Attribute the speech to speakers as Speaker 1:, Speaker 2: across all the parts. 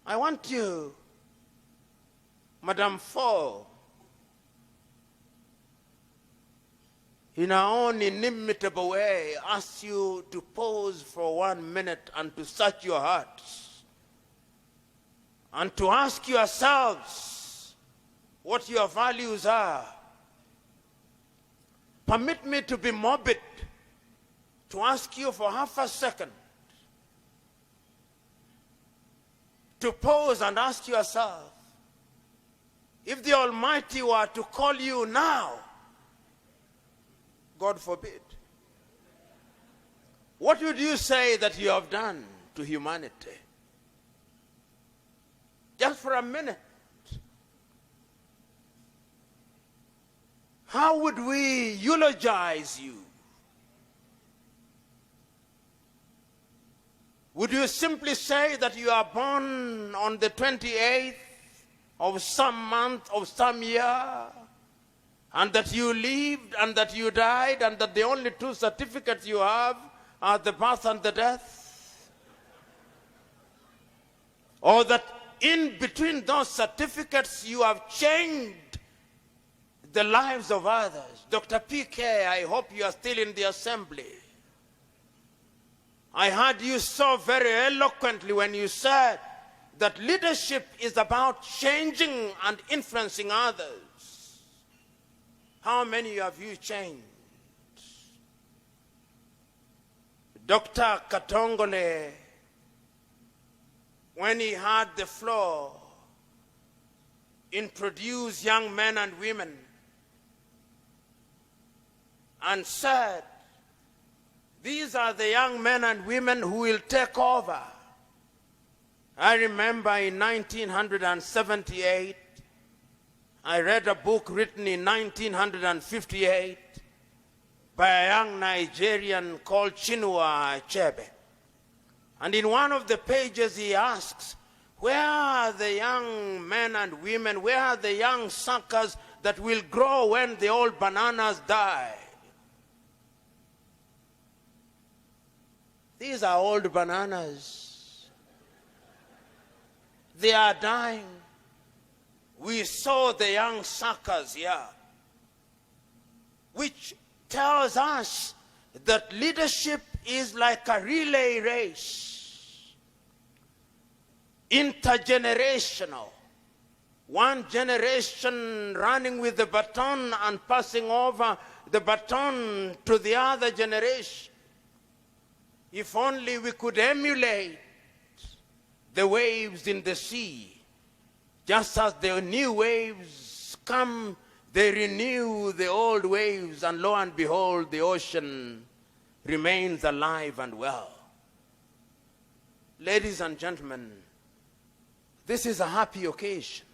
Speaker 1: I want you, Madam Fo, in our own inimitable way, ask you to pause for 1 minute and to search your hearts and to ask yourselves what your values are. Permit me to be morbid, to ask you for half a second to pause and ask yourself, if the Almighty were to call you now, God forbid, what would you say that you have done to humanity? Just for a minute. How would we eulogize you? Would you simply say that you are born on the 28th of some month of some year, and that you lived and that you died, and that the only two certificates you have are the birth and the death? Or that in between those certificates you have changed the lives of others? Dr. PK, I hope you are still in the assembly. I heard you so very eloquently when you said that leadership is about changing and influencing others. How many have you changed? Dr. Katongole, when he had the floor, introduced young men and women and said, these are the young men and women who will take over. I remember in 1978, I read a book written in 1958 by a young Nigerian called Chinua Achebe. And in one of the pages he asks, where are the young men and women, where are the young suckers that will grow when the old bananas die? These are old bananas. They are dying. We saw the young suckers here, which tells us that leadership is like a relay race, intergenerational. One generation running with the baton and passing over the baton to the other generation. If only we could emulate the waves in the sea. Just as the new waves come, they renew the old waves, and lo and behold, the ocean remains alive and well. Ladies and gentlemen, this is a happy occasion.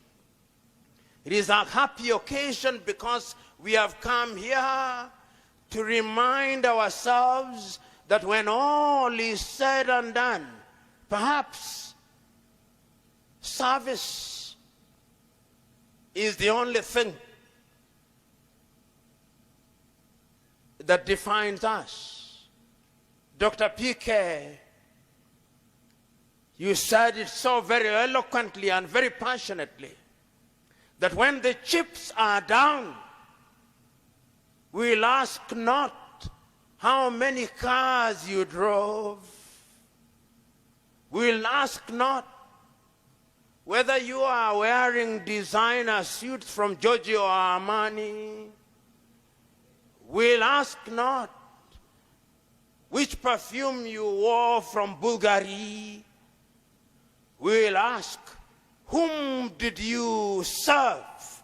Speaker 1: It is a happy occasion because we have come here to remind ourselves that when all is said and done, perhaps service is the only thing that defines us. Dr. PK, you said it so very eloquently and very passionately that when the chips are down, we'll ask not how many cars you drove. We'll ask not whether you are wearing designer suits from Giorgio Armani. We'll ask not which perfume you wore from Bulgaria. We'll ask, whom did you serve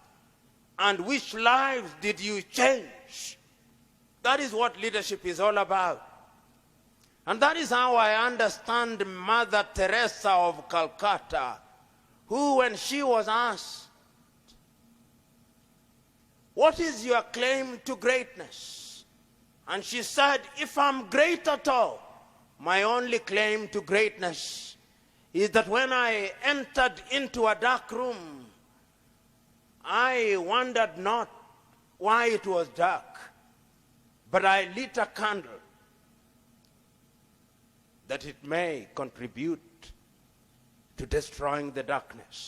Speaker 1: and which lives did you change? That is what leadership is all about. And that is how I understand Mother Teresa of Calcutta, who, when she was asked, what is your claim to greatness? And she said, if I'm great at all, my only claim to greatness is that when I entered into a dark room, I wondered not why it was dark, but I lit a candle that it may contribute to destroying the darkness.